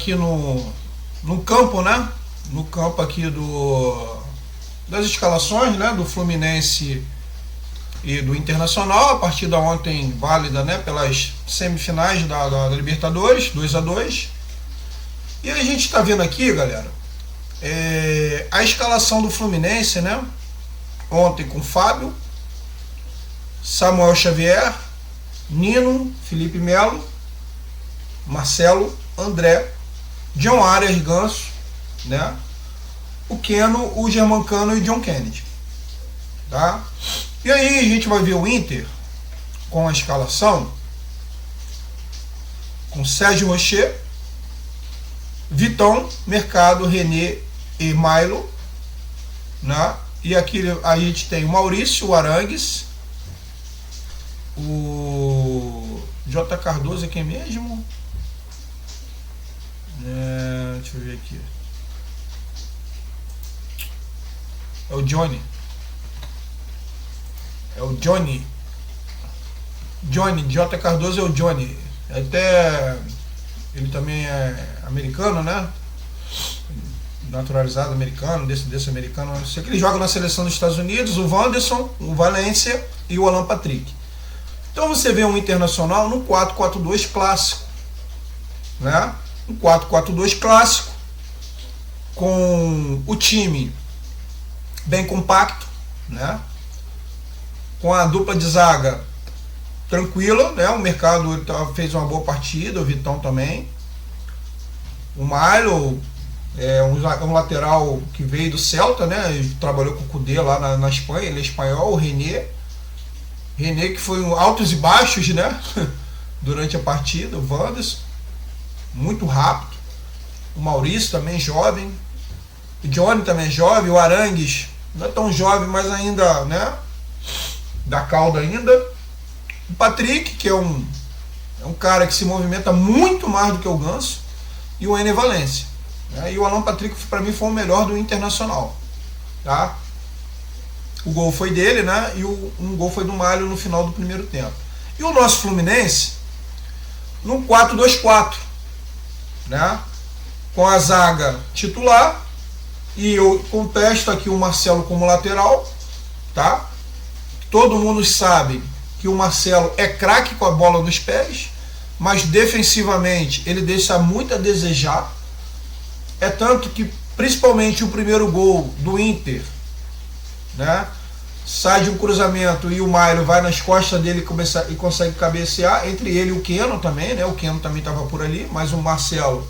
aqui no campo, né? No campo aqui das escalações, né? Do Fluminense e do Internacional. A partida ontem válida, né? Pelas semifinais da Libertadores, 2-2. E a gente está vendo aqui, galera, a escalação do Fluminense, né? Ontem com Fábio, Samuel Xavier, Nino, Felipe Melo, Marcelo, André, John Arias, Ganso, né? O Keno, o Germancano e o John Kennedy, tá? E aí a gente vai ver o Inter com a escalação com Sérgio Rocher, Vitão, Mercado, René e Milo, né? E aqui a gente tem o Maurício, o Arangues, o J. Cardoso é quem mesmo? Deixa eu ver aqui. É o Johnny. É o Johnny. J. Cardoso é o Johnny. Até ele também é americano, né? Naturalizado americano, descendência americana. Eu sei que ele joga na seleção dos Estados Unidos, o Wanderson, o Valência e o Alan Patrick. Então você vê um Internacional no 4-4-2 clássico, né? Um 4-4-2 clássico, com o time bem compacto, né? Com a dupla de zaga tranquila, né? O Mercado fez uma boa partida, o Vitão também. O Milo é um lateral que veio do Celta, né? Ele trabalhou com o Cudê lá na Espanha, ele é espanhol. O René que foi altos e baixos, né? Durante a partida. O Wanderson, muito rápido. O Maurício também jovem. O Johnny também é jovem. O Arangues não é tão jovem, mas ainda, né? Da cauda ainda. O Patrick, que é um cara que se movimenta muito mais do que o Ganso. E o Ener Valencia. E o Alan Patrick, para mim, foi o melhor do Internacional. Tá? O gol foi dele, né? E um gol foi do Mário no final do primeiro tempo. E o nosso Fluminense, no 4-2-4, né? Com a zaga titular. E eu contesto aqui o Marcelo como lateral, tá? Todo mundo sabe que o Marcelo é craque com a bola nos pés, mas defensivamente ele deixa muito a desejar. É tanto que, principalmente o primeiro gol do Inter, né? Sai de um cruzamento e o Mairo vai nas costas dele e consegue cabecear. Entre ele e o Keno também, né? O Keno também estava por ali, mas o Marcelo,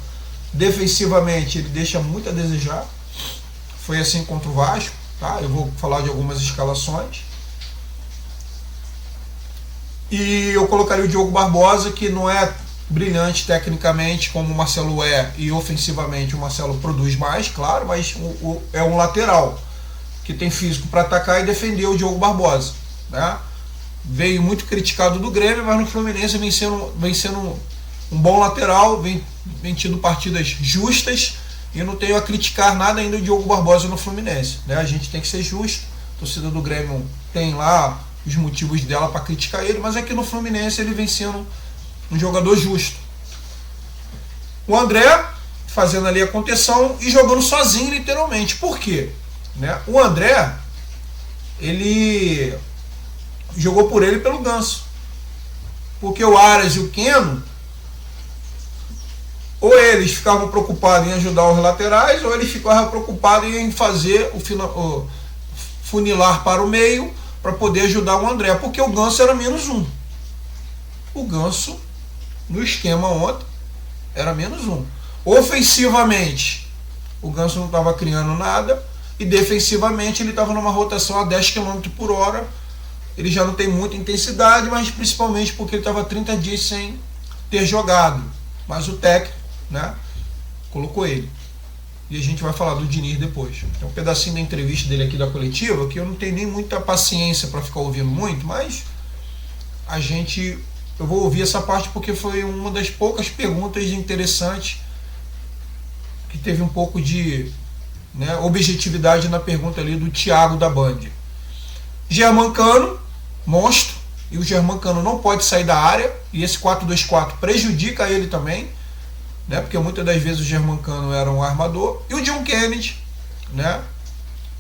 defensivamente, ele deixa muito a desejar. Foi assim contra o Vasco, tá? Eu vou falar de algumas escalações. E eu colocaria o Diogo Barbosa, que não é brilhante tecnicamente como o Marcelo é, e ofensivamente o Marcelo produz mais, claro, mas é um lateral que tem físico para atacar e defender o Diogo Barbosa, né? Veio muito criticado do Grêmio, mas no Fluminense vem sendo um bom lateral, vem tido partidas justas, e eu não tenho a criticar nada ainda do Diogo Barbosa no Fluminense, né? A gente tem que ser justo. A torcida do Grêmio tem lá os motivos dela para criticar ele, mas aqui no Fluminense ele vem sendo um jogador justo. O André fazendo ali a contenção e jogando sozinho, literalmente. Por quê? Né? O André, ele jogou por ele pelo Ganso, porque o Arias e o Keno, ou eles ficavam preocupados em ajudar os laterais, ou eles ficavam preocupados em fazer o funilar para o meio para poder ajudar o André, porque o Ganso era -1. O Ganso, no esquema ontem, era -1. Ofensivamente, o Ganso não estava criando nada, e defensivamente ele estava numa rotação a 10 km por hora. Ele já não tem muita intensidade, mas principalmente porque ele estava 30 dias sem ter jogado. Mas o técnico, né, colocou ele. E a gente vai falar do Diniz depois. Tem um pedacinho da entrevista dele aqui da coletiva, que eu não tenho nem muita paciência para ficar ouvindo muito, mas eu vou ouvir essa parte porque foi uma das poucas perguntas interessantes, que teve um pouco de, né, objetividade na pergunta ali do Thiago da Band. Germancano, monstro, e o Germancano não pode sair da área, e esse 4-2-4 prejudica ele também. né? Porque muitas das vezes o Germancano era um armador, e o John Kennedy, né?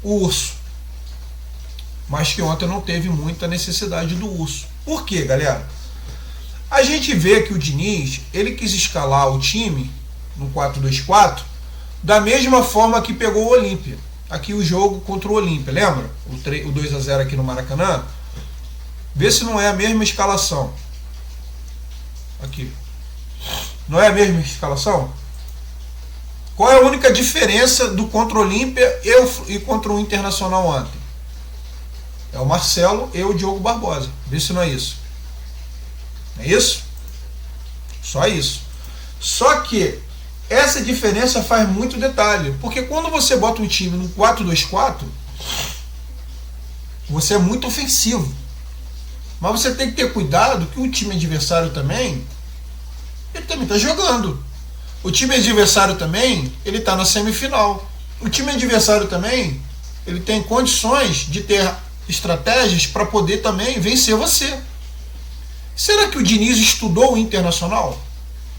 O Urso. Mas que ontem não teve muita necessidade do Urso. Por quê, galera? A gente vê que o Diniz, ele quis escalar o time no 4-2-4 da mesma forma que pegou o Olímpia. Aqui o jogo contra o Olímpia, lembra? O 2-0 aqui no Maracanã. Vê se não é a mesma escalação. Aqui. Não é a mesma escalação? Qual é a única diferença do contra o Olímpia e contra o Internacional ontem? É o Marcelo e o Diogo Barbosa. Vê se não é isso. É isso? Só isso. Só que essa diferença faz muito detalhe. Porque quando você bota um time no 4-2-4, você é muito ofensivo. Mas você tem que ter cuidado que o time adversário também, ele também está jogando. O time adversário também, ele está na semifinal. O time adversário também, ele tem condições de ter estratégias para poder também vencer você. Será que o Diniz estudou o Internacional?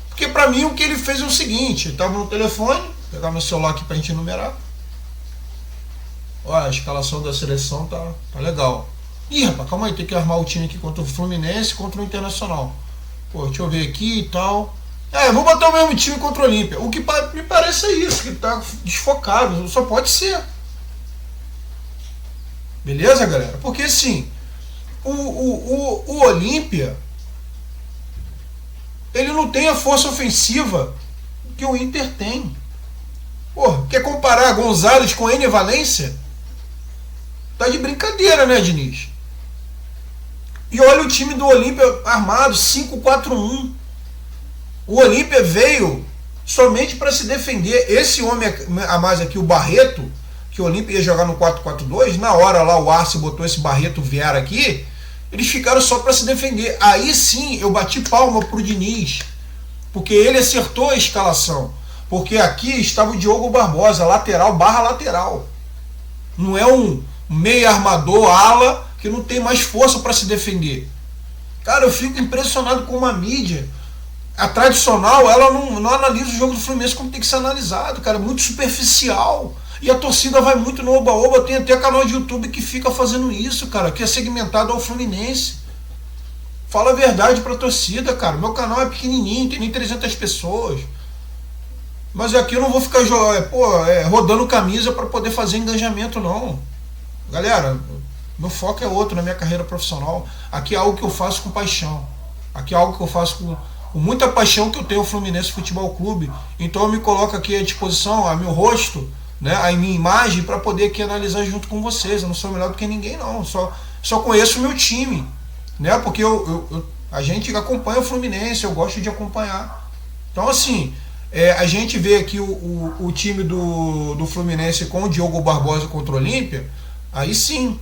Porque para mim o que ele fez é o seguinte, ele estava no telefone, vou pegar meu celular aqui para a gente enumerar. Olha, a escalação da seleção tá legal. Ih, rapaz, calma aí, tem que armar o time aqui contra o Fluminense e contra o Internacional. Pô, deixa eu ver aqui e tal. Vou botar o mesmo time contra o Olímpia. O que me parece é isso, que ele tá desfocado, só pode ser. Beleza, galera? Porque assim, o Olímpia, ele não tem a força ofensiva que o Inter tem. Pô, quer comparar Gonzalez com Ené Valencia? Tá de brincadeira, né, Diniz? E olha o time do Olímpia armado, 5-4-1. O Olímpia veio somente para se defender. Esse homem a mais aqui, o Barreto, que o Olímpia ia jogar no 4-4-2, na hora lá o Arce botou esse Barreto Vieira aqui, eles ficaram só para se defender. Aí sim eu bati palma pro Diniz, porque ele acertou a escalação. Porque aqui estava o Diogo Barbosa, lateral barra lateral. Não é um meio armador, ala, que não tem mais força para se defender. Cara, eu fico impressionado com uma mídia. A tradicional, ela não analisa o jogo do Fluminense como tem que ser analisado, cara, é muito superficial. E a torcida vai muito no oba-oba, tem até canal de YouTube que fica fazendo isso, cara, que é segmentado ao Fluminense. Fala a verdade pra torcida, cara. Meu canal é pequenininho, tem nem 300 pessoas. Mas aqui eu não vou ficar rodando camisa para poder fazer engajamento, não. Galera, meu foco é outro na minha carreira profissional. Aqui é algo que eu faço com paixão. Aqui é algo que eu faço com muita paixão, que eu tenho o Fluminense Futebol Clube. Então eu me coloco aqui à disposição, a meu rosto, né, a minha imagem, para poder aqui analisar junto com vocês. Eu não sou melhor do que ninguém, não. Só conheço o meu time, né? Porque a gente acompanha o Fluminense, eu gosto de acompanhar. Então assim, a gente vê aqui o time do Fluminense com o Diogo Barbosa contra o Olímpia. Aí sim,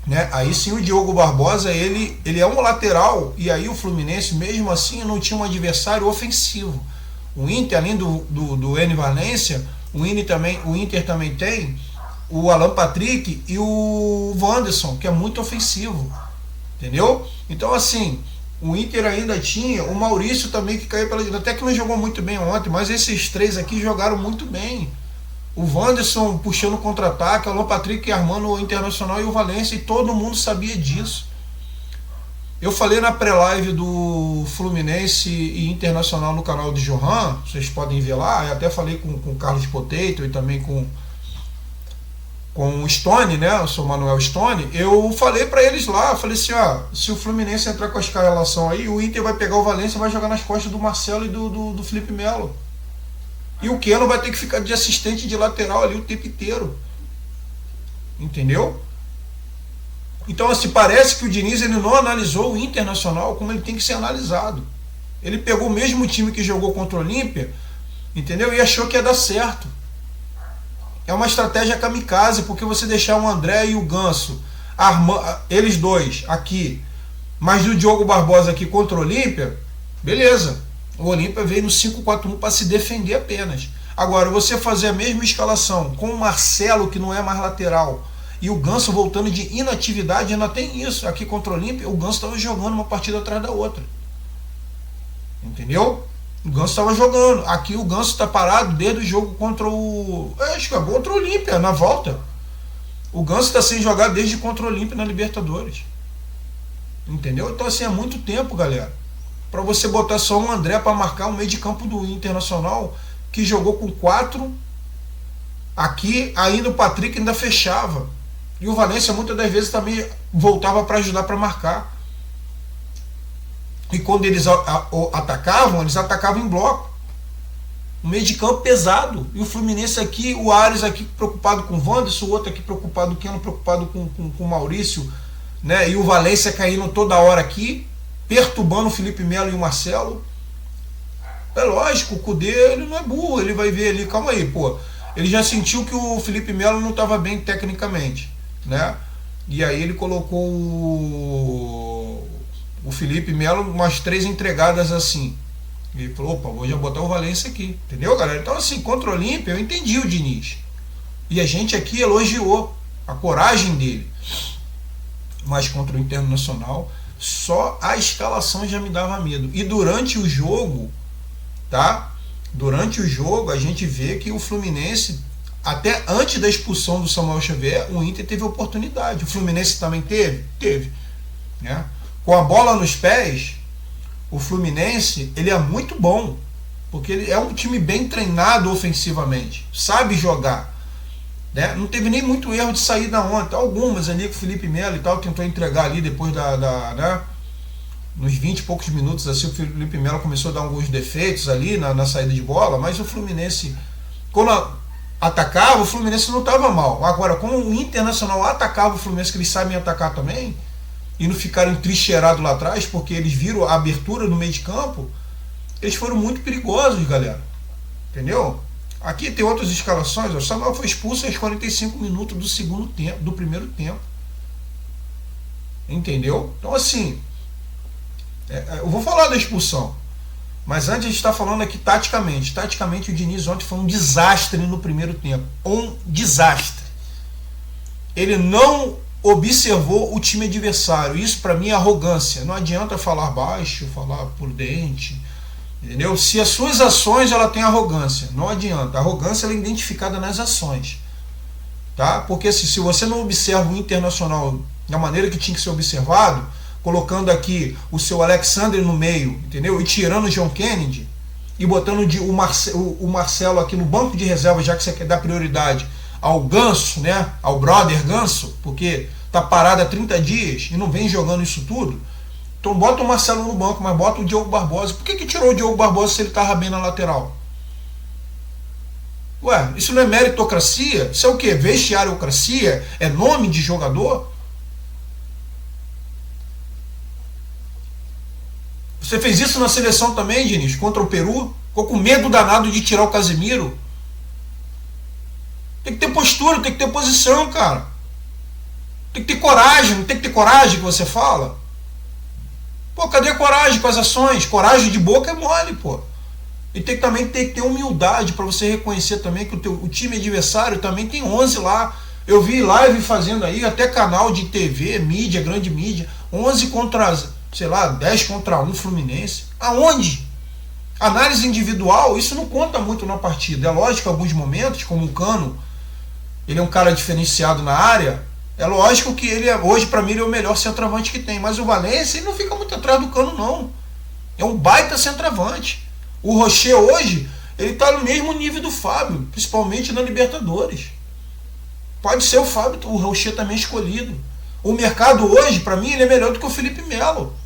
né? Aí sim o Diogo Barbosa, ele é um lateral, e aí o Fluminense mesmo assim não tinha um adversário ofensivo. O Inter, além do Ené Valencia, o Inter também tem o Alan Patrick e o Wanderson, que é muito ofensivo, entendeu? Então assim, o Inter ainda tinha o Maurício também, que caiu pela direita, até que não jogou muito bem ontem, mas esses três aqui jogaram muito bem. O Wanderson puxando contra-ataque, o Alan Patrick armando o Internacional e o Valencia, e todo mundo sabia disso. Eu falei na pré-live do Fluminense e Internacional no canal de Johan, vocês podem ver lá, eu até falei com o Carlos Potato e também com o Stone, né, o seu Manuel Stone. Eu falei para eles lá, falei assim, se o Fluminense entrar com a escalação aí, o Inter vai pegar o Valencia e vai jogar nas costas do Marcelo e do Felipe Melo. E o Keno vai ter que ficar de assistente de lateral ali o tempo inteiro. Entendeu? Então, assim, parece que o Diniz, ele não analisou o Internacional como ele tem que ser analisado. Ele pegou o mesmo time que jogou contra o Olímpia, entendeu? E achou que ia dar certo. É uma estratégia kamikaze, porque você deixar o André e o Ganso, eles dois aqui, mas o Diogo Barbosa aqui contra o Olímpia, beleza. O Olímpia veio no 5-4-1 para se defender apenas. Agora, você fazer a mesma escalação com o Marcelo, que não é mais lateral, e o Ganso voltando de inatividade, ainda tem isso. Aqui contra o Olímpia, o Ganso estava jogando uma partida atrás da outra. Entendeu? O Ganso estava jogando. Aqui o Ganso está parado desde o jogo contra o... acho que é contra o Olímpia, na volta. O Ganso está sem jogar desde contra o Olímpia na Libertadores. Entendeu? Então assim, é muito tempo, galera. Para você botar só um André para marcar o meio de campo do Internacional, que jogou com 4. Aqui ainda o Patrick ainda fechava. E o Valência muitas das vezes também voltava para ajudar para marcar. E quando eles atacavam em bloco. Um meio de campo pesado. E o Fluminense aqui, o Ares aqui preocupado com o Wanderson, o outro aqui preocupado, o Keno preocupado com o Maurício, né? E o Valência caindo toda hora aqui, perturbando o Felipe Melo e o Marcelo. É lógico, o Cudê, ele não é burro, ele vai ver ali, calma aí, pô. Ele já sentiu que o Felipe Melo não estava bem tecnicamente, né? E aí ele colocou o Felipe Melo umas 3 entregadas assim. E ele falou, opa, vou já botar o Valência aqui. Entendeu, galera? Então assim, contra o Olímpia eu entendi o Diniz. E a gente aqui elogiou a coragem dele. Mas contra o Internacional, só a escalação já me dava medo. E durante o jogo, tá? Durante o jogo a gente vê que o Fluminense, até antes da expulsão do Samuel Xavier, o Inter teve oportunidade. O Fluminense também teve, né? Com a bola nos pés, o Fluminense, ele é muito bom, porque ele é um time bem treinado ofensivamente, sabe jogar, né? Não teve nem muito erro de saída ontem, algumas ali com o Felipe Melo e tal, tentou entregar ali depois né? Nos 20 e poucos minutos assim, o Felipe Melo começou a dar alguns defeitos ali na saída de bola, mas o Fluminense, quando atacava, o Fluminense não estava mal. Agora, como o Internacional atacava o Fluminense, que eles sabem atacar também, e não ficaram entrincheirados lá atrás, porque eles viram a abertura no meio de campo, eles foram muito perigosos, galera. Entendeu? Aqui tem outras escalações. O Samuel foi expulso aos 45 minutos do segundo tempo, do primeiro tempo. Entendeu? Então assim, eu vou falar da expulsão, mas antes a gente está falando aqui taticamente. Taticamente o Diniz ontem foi um desastre no primeiro tempo. Um desastre. Ele não observou o time adversário. Isso para mim é arrogância. Não adianta falar baixo, falar prudente, entendeu? Se as suas ações ela tem arrogância, não adianta. A arrogância ela é identificada nas ações, tá? Porque se você não observa o Internacional da maneira que tinha que ser observado, colocando aqui o seu Alexandre no meio, entendeu? E tirando o John Kennedy e botando o Marcelo aqui no banco de reserva, já que você quer dar prioridade ao Ganso, né? Ao brother Ganso, porque tá parado há 30 dias e não vem jogando isso tudo. Então bota o Marcelo no banco, mas bota o Diogo Barbosa. Por que tirou o Diogo Barbosa se ele tava bem na lateral? Ué, isso não é meritocracia? Isso é o quê? Vestiariocracia? É nome de jogador? Você fez isso na seleção também, Diniz, contra o Peru? Ficou com medo danado de tirar o Casemiro? Tem que ter postura, tem que ter posição, cara. Tem que ter coragem, não tem que ter coragem que você fala? Pô, cadê a coragem com as ações? Coragem de boca é mole, pô. E também tem que ter humildade para você reconhecer também que o time adversário também tem 11 lá. Eu vi live fazendo aí, até canal de TV, mídia, grande mídia, 11 contra, sei lá, 10 contra 1 Fluminense. Aonde? Análise individual, isso não conta muito na partida. É lógico que em alguns momentos, como o Cano, ele é um cara diferenciado na área, é lógico que ele hoje para mim ele é o melhor centroavante que tem, mas o Valência ele não fica muito atrás do Cano não. É um baita centroavante. O Rocher hoje, ele está no mesmo nível do Fábio, principalmente na Libertadores. Pode ser o Fábio, o Rocher também escolhido. O mercado hoje, para mim, ele é melhor do que o Felipe Melo.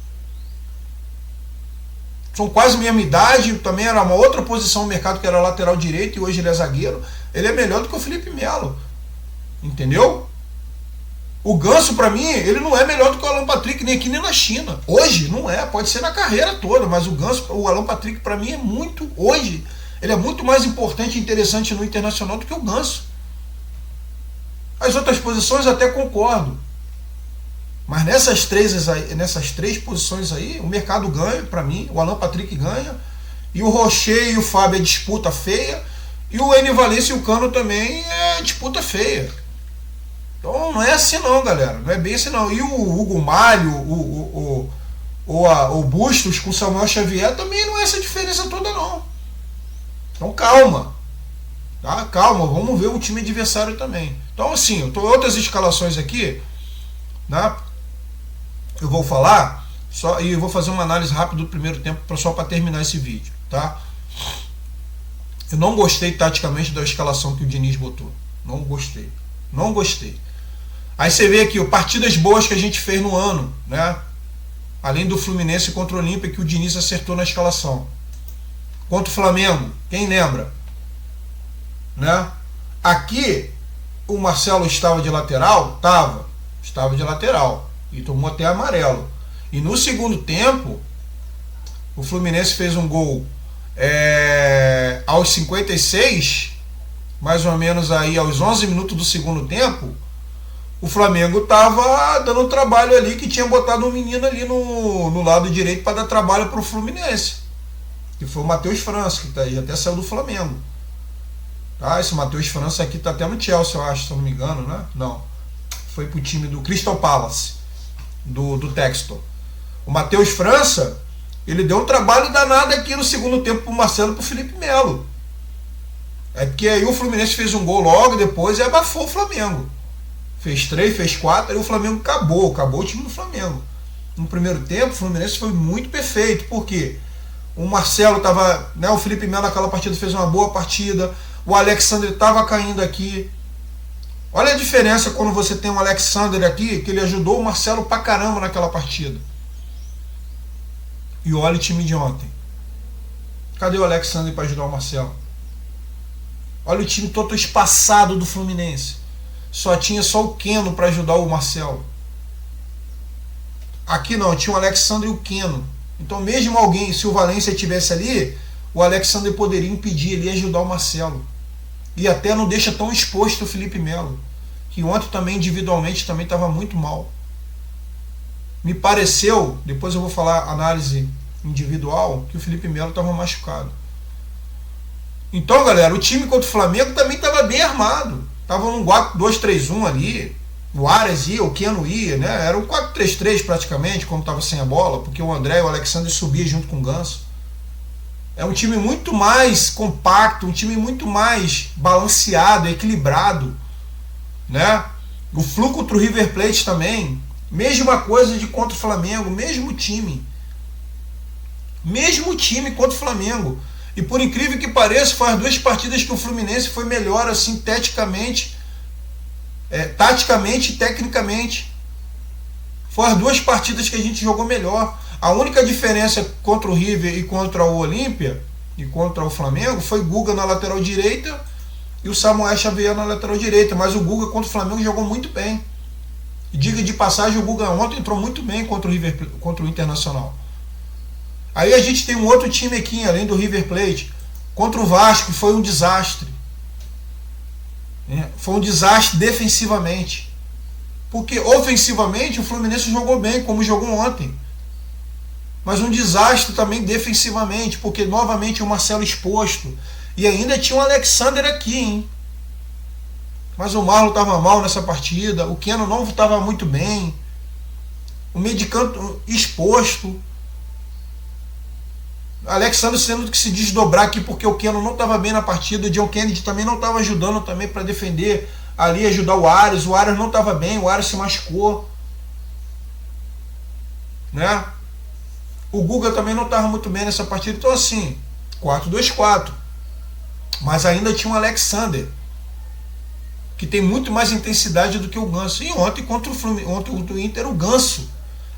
São quase a mesma idade, também era uma outra posição no mercado que era lateral direito e hoje ele é zagueiro. Ele é melhor do que o Felipe Melo. Entendeu? O Ganso, para mim, ele não é melhor do que o Alan Patrick, nem aqui nem na China. Hoje, não é. Pode ser na carreira toda, mas o Alan Patrick, para mim, é muito... Hoje, ele é muito mais importante e interessante no Internacional do que o Ganso. As outras posições até concordo. Mas nessas três posições aí, o mercado ganha, para mim. O Alan Patrick ganha. E o Rocher e o Fábio é disputa feia. E o Ené Valencia e o Cano também é disputa feia. Então não é assim não, galera. Não é bem assim não. E o Hugo Malho, ou Bustos com Samuel Xavier, também não é essa diferença toda não. Então calma, tá? Calma, vamos ver o time adversário também. Então assim, eu tô outras escalações aqui, né? Eu vou falar só e eu vou fazer uma análise rápida do primeiro tempo só para terminar esse vídeo, tá? Eu não gostei taticamente da escalação que o Diniz botou. Não gostei. Não gostei. Aí você vê aqui, partidas boas que a gente fez no ano, né? Além do Fluminense contra o Olímpia, que o Diniz acertou na escalação. Contra o Flamengo, quem lembra? Né? Aqui, o Marcelo estava de lateral? Estava de lateral. E tomou até amarelo. E no segundo tempo, o Fluminense fez um gol aos 56, mais ou menos aí aos 11 minutos do segundo tempo. O Flamengo estava dando trabalho ali, que tinha botado um menino ali no lado direito para dar trabalho para o Fluminense, que foi o Matheus França, que tá aí, até saiu do Flamengo. Tá? Esse Matheus França aqui está até no Chelsea, eu acho, se eu não me engano, né? Não, foi pro time do Crystal Palace, do Textor. O Matheus França, ele deu um trabalho danado aqui no segundo tempo pro Marcelo e pro Felipe Melo. É porque aí o Fluminense fez um gol logo depois e abafou o Flamengo. Fez 3, fez 4, aí o Flamengo acabou o time do Flamengo. No primeiro tempo, o Fluminense foi muito perfeito, porque o Marcelo estava, né, o Felipe Melo naquela partida fez uma boa partida, o Alexandre estava caindo aqui. Olha a diferença quando você tem um Alexandre aqui, que ele ajudou o Marcelo pra caramba naquela partida. E olha o time de ontem. Cadê o Alexandre para ajudar o Marcelo? Olha o time todo espaçado do Fluminense. Só tinha só o Keno para ajudar o Marcelo. Aqui não, tinha o Alexandre e o Keno. Então mesmo alguém, se o Valência estivesse ali, o Alexandre poderia impedir ele e ajudar o Marcelo. E até não deixa tão exposto o Felipe Melo, que ontem também individualmente também estava muito mal. Me pareceu, depois eu vou falar análise individual, que o Felipe Melo estava machucado. Então galera, o time contra o Flamengo também estava bem armado. Tava num 4-2-3-1 ali. O Aras ia, o Keno ia, né? Era um 4-3-3 praticamente, quando tava sem a bola, porque o André e o Alexandre subiam junto com o Ganso. É um time muito mais compacto, um time muito mais balanceado, equilibrado, né? O Flu contra o River Plate também, mesma coisa de contra o Flamengo, mesmo time contra o Flamengo. E por incrível que pareça, foi as duas partidas que o Fluminense foi melhor assim, taticamente e tecnicamente. Foram as duas partidas que a gente jogou melhor. A única diferença contra o River e contra o Olímpia e contra o Flamengo foi Guga na lateral direita e o Samuel Xavier na lateral direita. Mas o Guga contra o Flamengo jogou muito bem. E diga de passagem, o Guga ontem entrou muito bem contra o Internacional. Aí a gente tem um outro time aqui, além do River Plate, contra o Vasco, que foi um desastre. Foi um desastre defensivamente. Porque ofensivamente o Fluminense jogou bem, como jogou ontem. Mas um desastre também defensivamente, porque novamente o Marcelo exposto. E ainda tinha o Alexandre aqui, hein? Mas o Marlon estava mal nessa partida, o Keno não estava muito bem. O meio de campo exposto. Alexandre sendo que se desdobrar aqui porque o Keno não estava bem na partida, o John Kennedy também não estava ajudando também para defender ali, ajudar o Aras não estava bem, o Aras se machucou, né? O Guga também não estava muito bem nessa partida, então assim, 4-2-4, mas ainda tinha um Alexandre que tem muito mais intensidade do que o Ganso. E ontem contra o Inter, o Ganso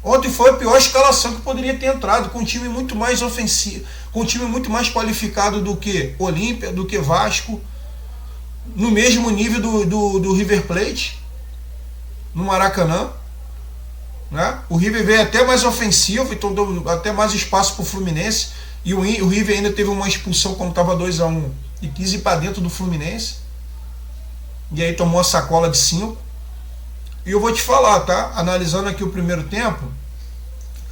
ontem foi a pior escalação que poderia ter entrado, com um time muito mais ofensivo, com um time muito mais qualificado do que Olímpia, do que Vasco, no mesmo nível do River Plate, no Maracanã, né? O River veio até mais ofensivo, então deu até mais espaço para o Fluminense, e o River ainda teve uma expulsão quando estava 2-1 e quis ir para dentro do Fluminense, e aí tomou a sacola de 5. E eu vou te falar, tá? Analisando aqui o primeiro tempo,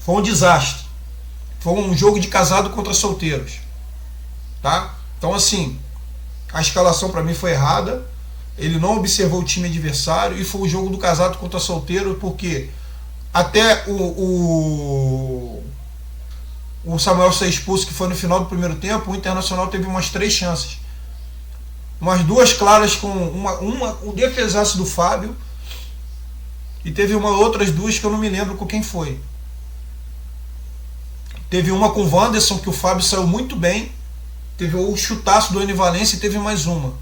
foi um desastre. Foi um jogo de casado contra solteiros, tá? Então assim, a escalação para mim foi errada. Ele não observou o time adversário e foi o jogo do casado contra solteiro, porque até o Samuel ser expulso, que foi no final do primeiro tempo, o Internacional teve umas 3 chances. Umas 2 claras com um defesaço do Fábio, e teve outras 2 que eu não me lembro com quem foi. Teve uma com o Wanderson, que o Fábio saiu muito bem. Teve o chutaço do Enivalência e teve mais uma.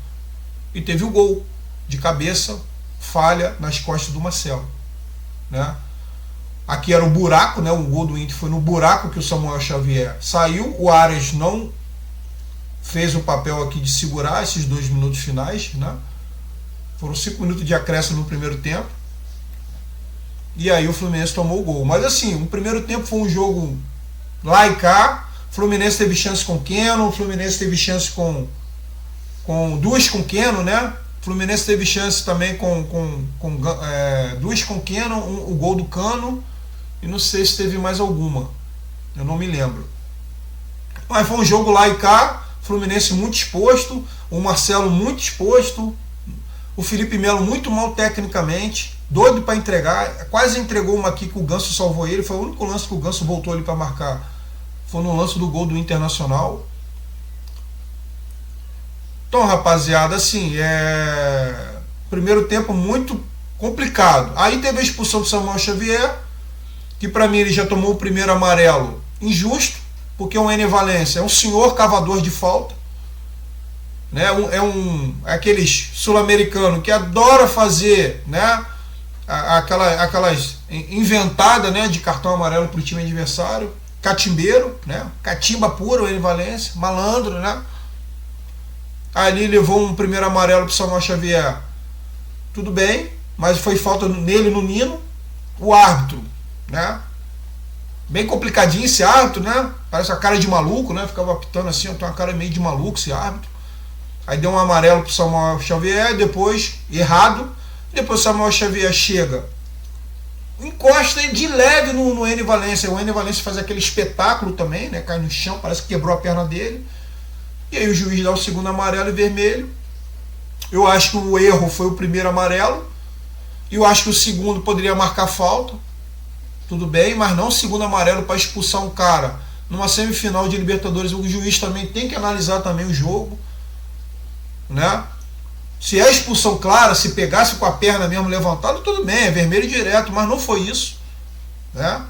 E teve o gol de cabeça, falha nas costas do Marcelo, né? Aqui era o buraco, né? O gol do Inter foi no buraco que o Samuel Xavier saiu. O Aras não fez o papel aqui de segurar esses 2 minutos finais, né? Foram 5 minutos de acréscimo no primeiro tempo. E aí o Fluminense tomou o gol. Mas assim, o primeiro tempo foi um jogo lá e cá. O Fluminense teve chance com o Keno, o Fluminense teve chance com 2 com o Keno, né? O Fluminense teve chance também com 2 com o Keno, o gol do Cano, e não sei se teve mais alguma, eu não me lembro. Mas foi um jogo lá e cá, o Fluminense muito exposto, o Marcelo muito exposto, o Felipe Melo muito mal tecnicamente, doido para entregar, quase entregou uma aqui que o Ganso salvou ele, foi o único lance que o Ganso voltou ali para marcar, foi no lance do gol do Internacional. Então, rapaziada, assim, primeiro tempo muito complicado. Aí teve a expulsão do Samuel Xavier, que para mim ele já tomou o primeiro amarelo injusto, porque o Enivalência é um senhor cavador de falta, né? É aqueles sul-americanos que adora fazer, né, aquelas inventadas, né, de cartão amarelo para o time adversário, catimbeiro, né, catimba pura o Enivalência, malandro, né? Ali levou um primeiro amarelo para o Samuel Xavier, tudo bem, mas foi falta nele, no Nino. O árbitro, né, bem complicadinho esse árbitro, né, parece a cara de maluco, né, ficava apitando assim, eu tenho uma cara meio de maluco esse árbitro. Aí deu um amarelo para o Samuel Xavier, depois, errado, depois o Samuel Xavier chega, encosta de leve no Enivalência, o Enivalência faz aquele espetáculo também, né, cai no chão, parece que quebrou a perna dele. E aí o juiz dá o segundo amarelo e vermelho. Eu acho que o erro foi o primeiro amarelo. E eu acho que o segundo poderia marcar falta. Tudo bem, mas não o segundo amarelo para expulsar um cara numa semifinal de Libertadores. O juiz também tem que analisar também o jogo, né? Se é expulsão clara, se pegasse com a perna mesmo levantada, tudo bem, é vermelho direto, mas não foi isso, né?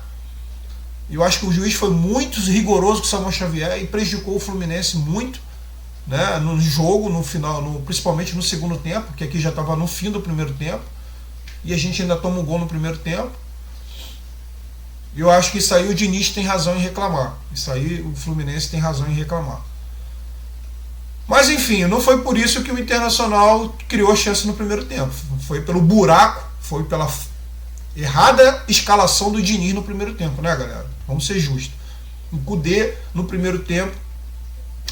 Eu acho que o juiz foi muito rigoroso com o Samuel Xavier e prejudicou o Fluminense muito, né, no jogo, no final, principalmente no segundo tempo, porque aqui já estava no fim do primeiro tempo e a gente ainda toma um gol no primeiro tempo. E eu acho que isso aí o Diniz tem razão em reclamar, isso aí o Fluminense tem razão em reclamar. Mas enfim, não foi por isso que o Internacional criou chance no primeiro tempo, foi pelo buraco, foi pela errada escalação do Diniz no primeiro tempo, né, galera? Vamos ser justos. O Kudê no primeiro tempo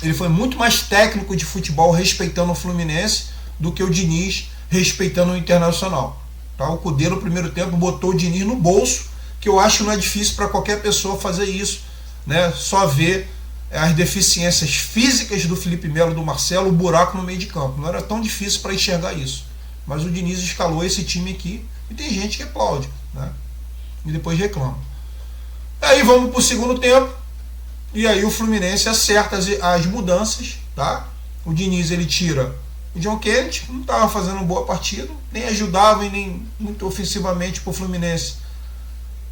ele foi muito mais técnico de futebol respeitando o Fluminense do que o Diniz respeitando o Internacional, tá? O Kudê no primeiro tempo botou o Diniz no bolso, que eu acho que não é difícil para qualquer pessoa fazer isso, né? Só ver as deficiências físicas do Felipe Melo e do Marcelo, o buraco no meio de campo. Não era tão difícil para enxergar isso. Mas o Diniz escalou esse time aqui e tem gente que aplaude, né? E depois reclama. Aí vamos para o segundo tempo. E aí o Fluminense acerta as mudanças, tá? O Diniz ele tira o John Kennedy, não estava fazendo uma boa partida, nem ajudava e nem muito ofensivamente para o Fluminense.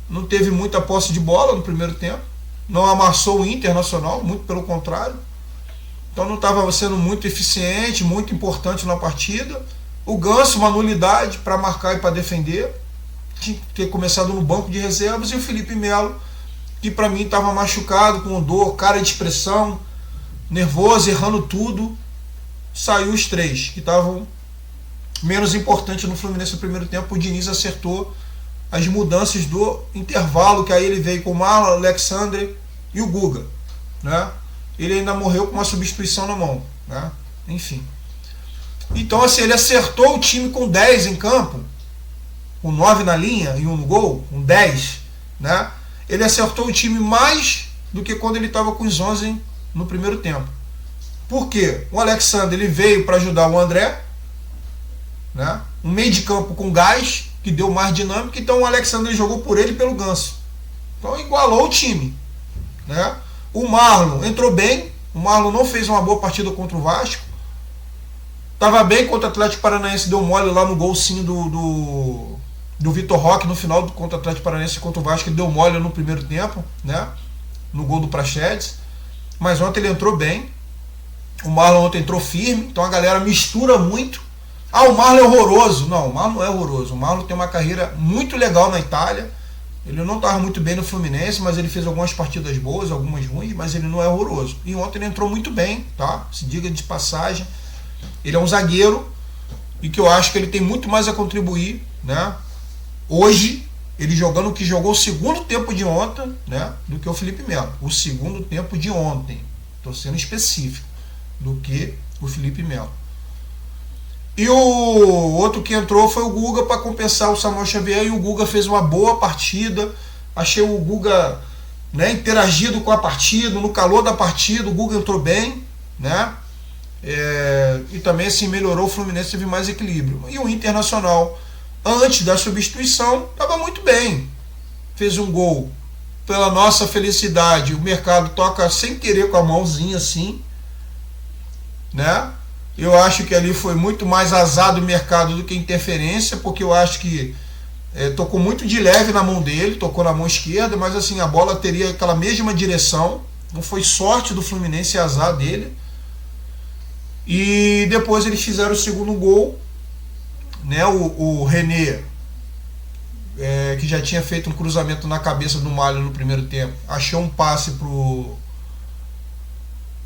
Não teve muita posse de bola no primeiro tempo, não amassou o Internacional, muito pelo contrário. Então não estava sendo muito eficiente, muito importante na partida. O Ganso, uma nulidade para marcar e para defender, tinha que ter começado no banco de reservas, e o Felipe Melo, que para mim estava machucado, com dor, cara de expressão, nervoso, errando tudo. Saiu os 3 que estavam menos importantes no Fluminense no primeiro tempo. O Diniz acertou as mudanças do intervalo, que aí ele veio com o Marlon, Alexandre e o Guga, né? Ele ainda morreu com uma substituição na mão, né? Enfim. Então assim, ele acertou o time com 10 em campo, com 9 na linha e 1 no gol, com 10, né? Ele acertou o time mais do que quando ele estava com os 11 no primeiro tempo. Por quê? O Alexandre ele veio para ajudar o André, né? Um meio de campo com gás, que deu mais dinâmica. Então o Alexandre jogou por ele e pelo Ganso. Então igualou o time, né? O Marlon entrou bem. O Marlon não fez uma boa partida contra o Vasco. Estava bem contra o Atlético Paranaense, deu mole lá no golzinho do Vitor Roque no final contra o Atlético Paranaense e contra o Vasco. Ele deu mole no primeiro tempo, né? No gol do Praxedes. Mas ontem ele entrou bem. O Marlon ontem entrou firme. Então a galera mistura muito. Ah, o Marlon é horroroso. Não, o Marlon não é horroroso. O Marlon tem uma carreira muito legal na Itália. Ele não estava muito bem no Fluminense, mas ele fez algumas partidas boas, algumas ruins, mas ele não é horroroso. E ontem ele entrou muito bem, tá? Se diga de passagem. Ele é um zagueiro e que eu acho que ele tem muito mais a contribuir, né? Hoje, ele jogando o que jogou o segundo tempo de ontem, né? Do que o Felipe Melo. O segundo tempo de ontem. Estou sendo específico. Do que o Felipe Melo. E o outro que entrou foi o Guga para compensar o Samuel Xavier, e o Guga fez uma boa partida. Achei o Guga, né, interagido com a partida, no calor da partida, o Guga entrou bem, né? E também assim melhorou, o Fluminense teve mais equilíbrio. E o Internacional, antes da substituição, estava muito bem. Fez um gol pela nossa felicidade. O mercado toca sem querer com a mãozinha assim, né? Eu acho que ali foi muito mais azar do mercado do que interferência, porque eu acho que tocou muito de leve na mão dele, tocou na mão esquerda, mas assim, a bola teria aquela mesma direção. Não foi sorte do Fluminense e azar dele. E depois eles fizeram o segundo gol, né? O René, que já tinha feito um cruzamento na cabeça do Malho no primeiro tempo, achou um passe pro...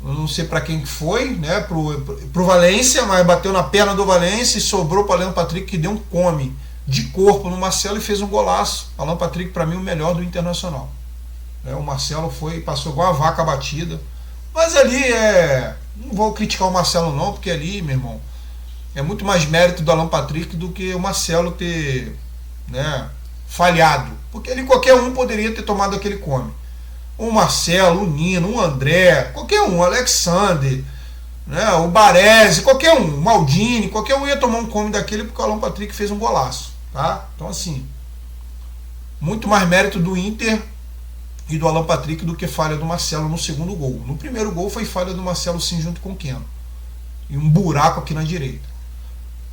eu não sei para quem que foi, né? Pro Valência, mas bateu na perna do Valência e sobrou para Alan Patrick, que deu um come de corpo no Marcelo e fez um golaço. Alan Patrick, para mim, o melhor do Internacional. O Marcelo passou igual a vaca batida. Mas ali não vou criticar o Marcelo não, porque ali, meu irmão, é muito mais mérito do Alan Patrick do que o Marcelo ter, né, falhado. Porque ali qualquer um poderia ter tomado aquele come. O Marcelo, o Nino, o André, qualquer um, o Alexandre, né, o Baresi, qualquer um, o Maldini, qualquer um ia tomar um come daquele porque o Alan Patrick fez um golaço, tá? Então assim, muito mais mérito do Inter e do Alan Patrick do que falha do Marcelo no segundo gol. No primeiro gol foi falha do Marcelo sim, junto com o Keno. E um buraco aqui na direita,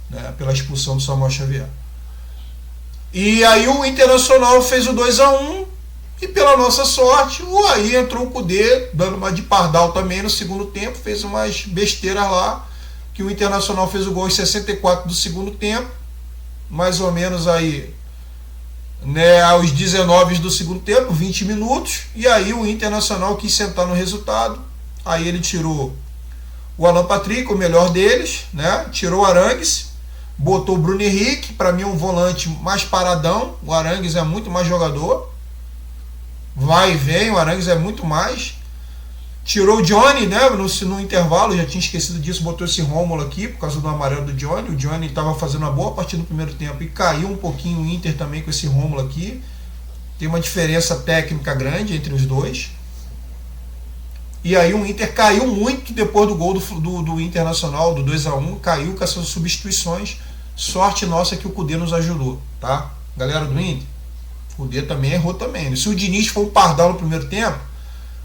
né, pela expulsão do Samuel Xavier. E aí o Internacional fez o 2-1. E pela nossa sorte, aí entrou o Kudê, dando uma de pardal também no segundo tempo, fez umas besteiras lá, que o Internacional fez o gol em 64 do segundo tempo, mais ou menos aí, né, aos 19 do segundo tempo, 20 minutos, e aí o Internacional quis sentar no resultado, aí ele tirou o Alan Patrick, o melhor deles, né, tirou o Arangues, botou o Bruno Henrique, para mim um volante mais paradão, o Arangues é muito mais jogador, vai e vem, o Arangues é muito mais. Tirou o Johnny, né, no intervalo, já tinha esquecido disso, botou esse Rômulo aqui por causa do amarelo do Johnny. O Johnny estava fazendo uma boa partida no primeiro tempo e caiu um pouquinho o Inter também com esse Rômulo aqui. Tem uma diferença técnica grande entre os dois. E aí o Inter caiu muito depois do gol do Internacional, do 2-1, caiu com essas substituições. Sorte nossa que o Kudê nos ajudou, tá? Galera do Inter, o Kudê também errou também. Se o Diniz foi um pardal no primeiro tempo,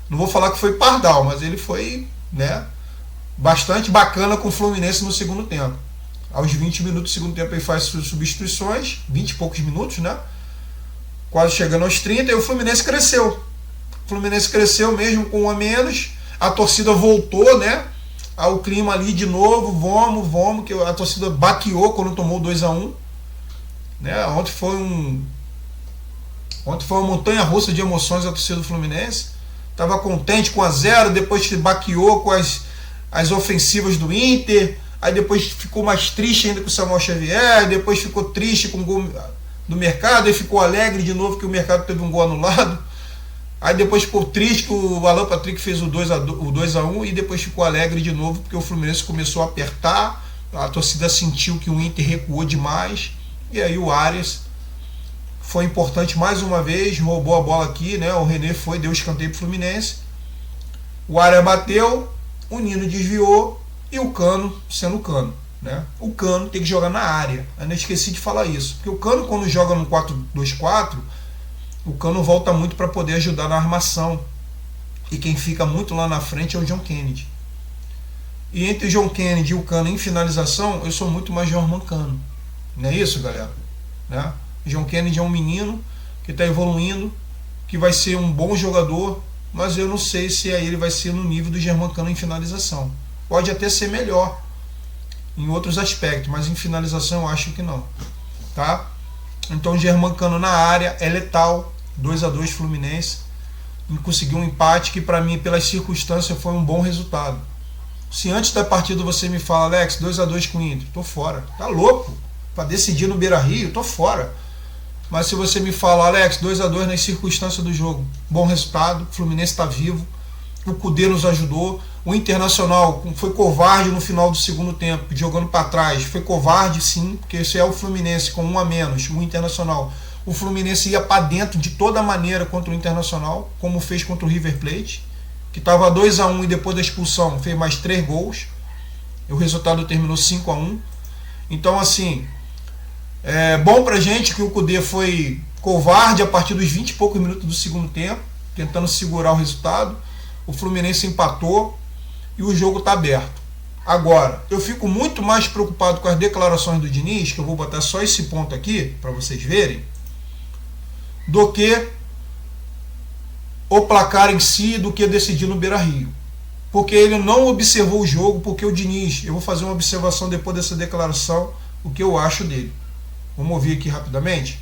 não vou falar que foi pardal, mas ele foi, né, bastante bacana com o Fluminense no segundo tempo. Aos 20 minutos do segundo tempo ele faz substituições, 20 e poucos minutos, né? Quase chegando aos 30, e o Fluminense cresceu. O Fluminense cresceu mesmo com um a menos, a torcida voltou, né, ao clima ali de novo, vamos, que a torcida baqueou quando tomou 2-1. Né? Ontem foi uma montanha-russa de emoções a torcida do Fluminense. Estava contente com 1-0, depois baqueou com as ofensivas do Inter, aí depois ficou mais triste ainda com o Samuel Xavier, depois ficou triste com o gol do Mercado, aí ficou alegre de novo que o Mercado teve um gol anulado, aí depois ficou triste que o Alan Patrick fez o 2-1 e depois ficou alegre de novo porque o Fluminense começou a apertar, a torcida sentiu que o Inter recuou demais, e aí o Arias foi importante mais uma vez, roubou a bola aqui, né? O René deu escanteio pro Fluminense. O Arias bateu, o Nino desviou e o Cano sendo o Cano, né? O Cano tem que jogar na área. Eu não esqueci de falar isso. Porque o Cano, quando joga no 4-2-4, o Cano volta muito para poder ajudar na armação. E quem fica muito lá na frente é o John Kennedy. E entre o John Kennedy e o Cano em finalização, eu sou muito mais Germán Cano. Não é isso, galera? Né? O John Kennedy é um menino que está evoluindo, que vai ser um bom jogador, mas eu não sei se aí ele vai ser no nível do Germán Cano em finalização. Pode até ser melhor em outros aspectos, mas em finalização eu acho que não. Tá? Então o Germán Cano na área é letal. 2-2 Fluminense. E conseguiu um empate que para mim, pelas circunstâncias, foi um bom resultado. Se antes da partida você me fala, Alex, 2-2 com o Inter, tô fora. Tá louco? Para decidir no Beira-Rio, tô fora. Mas se você me fala, Alex, 2-2 nas circunstâncias do jogo, bom resultado, o Fluminense está vivo, o Cudê nos ajudou, o Internacional foi covarde no final do segundo tempo, jogando para trás, foi covarde sim, porque esse é o Fluminense com 1 a menos, o Internacional. O Fluminense ia para dentro de toda maneira contra o Internacional, como fez contra o River Plate, que estava 2-1 e depois da expulsão fez mais 3 gols, e o resultado terminou 5-1. Então assim, é bom pra gente que o Cudê foi covarde a partir dos 20 e poucos minutos do segundo tempo, tentando segurar o resultado. O Fluminense empatou e o jogo está aberto. Agora, eu fico muito mais preocupado com as declarações do Diniz, que eu vou botar só esse ponto aqui para vocês verem, do que o placar em si, do que decidir no Beira-Rio. Porque ele não observou o jogo, porque o Diniz, eu vou fazer uma observação depois dessa declaração, o que eu acho dele. Vamos ouvir aqui rapidamente.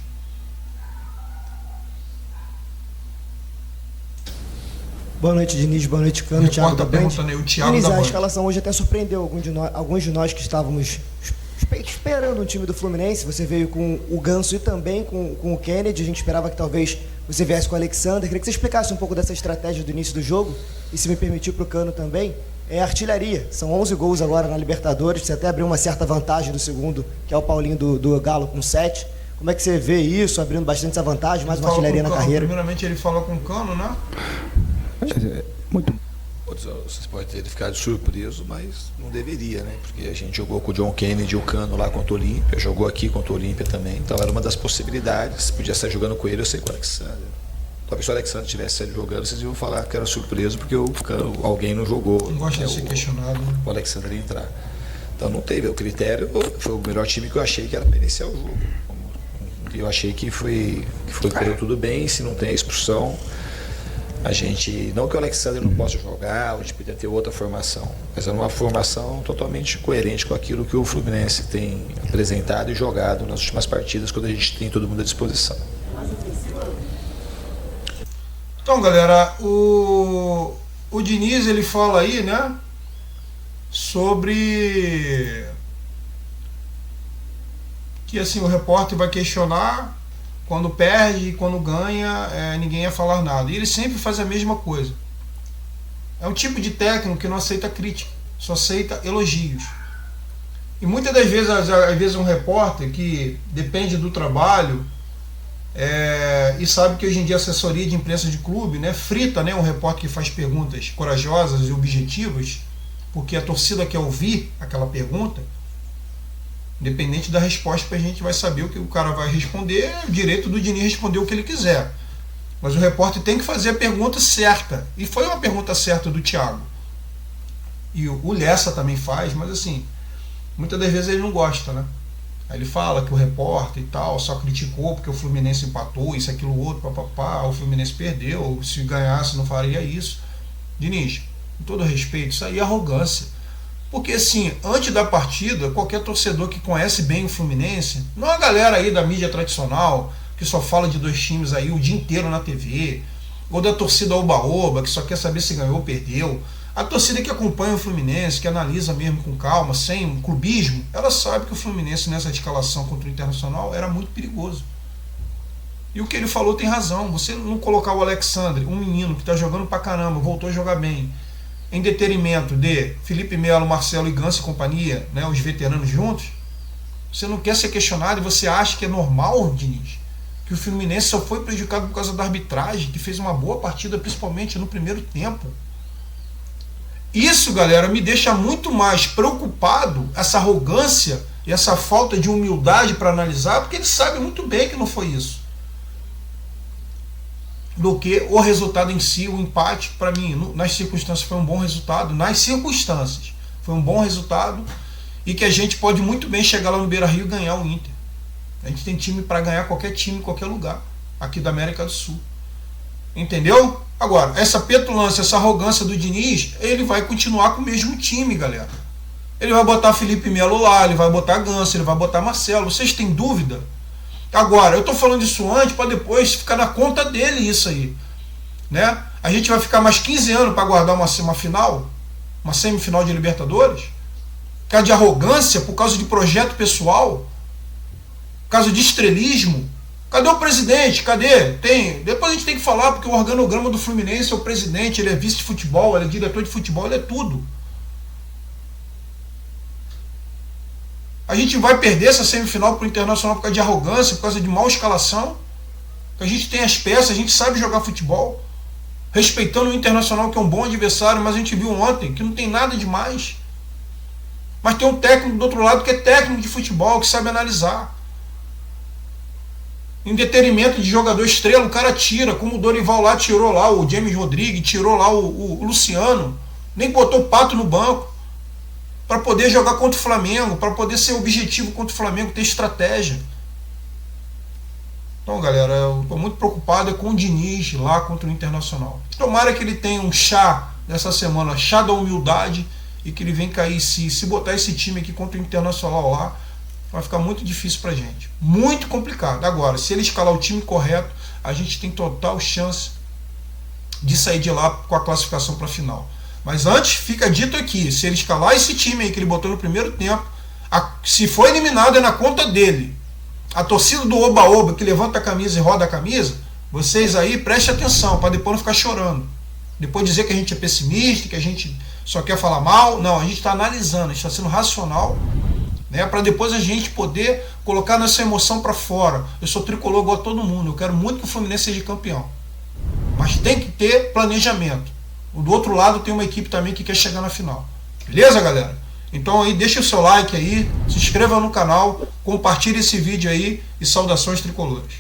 Boa noite, Diniz. Boa noite, Cano. Thiago da Band. Diniz, a escalação hoje até surpreendeu alguns de nós que estávamos esperando um time do Fluminense. Você veio com o Ganso e também com o Kennedy. A gente esperava que talvez você viesse com o Alexander. Queria que você explicasse um pouco dessa estratégia do início do jogo. E se me permitir para o Cano também, é artilharia. São 11 gols agora na Libertadores. Você até abriu uma certa vantagem do segundo, que é o Paulinho do Galo com 7. Como é que você vê isso, abrindo bastante essa vantagem, mais uma artilharia na carreira? Primeiramente ele falou com o Cano, né? Muito. Vocês podem ter ficado surpreso, mas não deveria, né? Porque a gente jogou com o John Kennedy e o Cano lá contra o Olímpia, jogou aqui contra o Olímpia também, então era uma das possibilidades. Podia estar jogando com ele, eu sei com o Alexander. Talvez se o Alexander tivesse saído jogando, vocês iam falar que era surpreso porque alguém não jogou. Não gosta de ser questionado, né? O Alexander ia entrar. Então não teve. O critério foi o melhor time que eu achei que era para iniciar o jogo. Eu achei que correu tudo bem, se não tem a expulsão. A gente, não que o Alexander não possa jogar, a gente podia ter outra formação, mas é uma formação totalmente coerente com aquilo que o Fluminense tem apresentado e jogado nas últimas partidas, quando a gente tem todo mundo à disposição. Então, galera, o Diniz, ele fala aí, né, sobre que assim, o repórter vai questionar quando perde e quando ganha, ninguém ia falar nada. E ele sempre faz a mesma coisa. É um tipo de técnico que não aceita crítica, só aceita elogios. E muitas das vezes, às vezes um repórter que depende do trabalho e sabe que hoje em dia a assessoria de imprensa de clube, né, frita, né, um repórter que faz perguntas corajosas e objetivas, porque a torcida quer ouvir aquela pergunta. Independente da resposta, a gente vai saber o que o cara vai responder. É o direito do Diniz responder o que ele quiser. Mas o repórter tem que fazer a pergunta certa. E foi uma pergunta certa do Thiago. E o Lessa também faz, mas assim, muitas das vezes ele não gosta, né? Aí ele fala que o repórter e tal só criticou porque o Fluminense empatou, isso, aquilo, outro, papapá, o Fluminense perdeu, se ganhasse não faria isso. Diniz, com todo respeito, isso aí é arrogância. Porque assim, antes da partida, qualquer torcedor que conhece bem o Fluminense, não é a galera aí da mídia tradicional, que só fala de dois times aí o dia inteiro na TV, ou da torcida oba-oba, que só quer saber se ganhou ou perdeu. A torcida que acompanha o Fluminense, que analisa mesmo com calma, sem um clubismo, ela sabe que o Fluminense nessa escalação contra o Internacional era muito perigoso. E o que ele falou tem razão. Você não colocar o Alexander, um menino que está jogando pra caramba, voltou a jogar bem, em detrimento de Felipe Melo, Marcelo e Ganso e companhia, né, os veteranos juntos, você não quer ser questionado e você acha que é normal, Diniz, que o Fluminense só foi prejudicado por causa da arbitragem, que fez uma boa partida, principalmente no primeiro tempo. Isso, galera, me deixa muito mais preocupado, essa arrogância e essa falta de humildade para analisar, porque ele sabe muito bem que não foi isso, do que o resultado em si, o empate. Para mim, nas circunstâncias, foi um bom resultado. Nas circunstâncias, foi um bom resultado, e que a gente pode muito bem chegar lá no Beira-Rio e ganhar o Inter. A gente tem time para ganhar qualquer time em qualquer lugar aqui da América do Sul. Entendeu? Agora, essa petulância, essa arrogância do Diniz, ele vai continuar com o mesmo time, galera. Ele vai botar Felipe Melo lá, ele vai botar Ganso, ele vai botar Marcelo. Vocês têm dúvida? Agora, eu tô falando isso antes para depois ficar na conta dele isso aí, né? A gente vai ficar mais 15 anos para guardar uma final, uma semifinal de Libertadores, por causa de arrogância, por causa de projeto pessoal, por causa de estrelismo. Cadê o presidente? Cadê? Depois a gente tem que falar, porque o organograma do Fluminense é o presidente, ele é vice de futebol, ele é diretor de futebol, ele é tudo. A gente vai perder essa semifinal para o Internacional por causa de arrogância, por causa de mal escalação. A gente tem as peças, a gente sabe jogar futebol, respeitando o Internacional, que é um bom adversário, mas a gente viu ontem que não tem nada demais. Mas tem um técnico do outro lado que é técnico de futebol, que sabe analisar. Em detrimento de jogador estrela, o cara tira, como o Dorival lá tirou lá o James Rodrigues, tirou lá o Luciano, nem botou o Pato no banco, para poder jogar contra o Flamengo, para poder ser objetivo contra o Flamengo, ter estratégia. Então, galera, eu estou muito preocupado com o Diniz lá contra o Internacional. Tomara que ele tenha um chá nessa semana, chá da humildade, e que ele venha cair. Se botar esse time aqui contra o Internacional lá, vai ficar muito difícil pra gente. Muito complicado. Agora, se ele escalar o time correto, a gente tem total chance de sair de lá com a classificação para a final. Mas antes, fica dito aqui, se ele escalar esse time aí que ele botou no primeiro tempo, se for eliminado é na conta dele. A torcida do Oba-Oba, que levanta a camisa e roda a camisa, vocês aí prestem atenção, para depois não ficar chorando. Depois dizer que a gente é pessimista, que a gente só quer falar mal. Não, a gente está analisando, a gente está sendo racional, né, para depois a gente poder colocar nossa emoção para fora. Eu sou tricolor igual a todo mundo, eu quero muito que o Fluminense seja campeão. Mas tem que ter planejamento. Do outro lado tem uma equipe também que quer chegar na final. Beleza, galera? Então aí deixa o seu like aí, se inscreva no canal, compartilhe esse vídeo aí e saudações tricolores.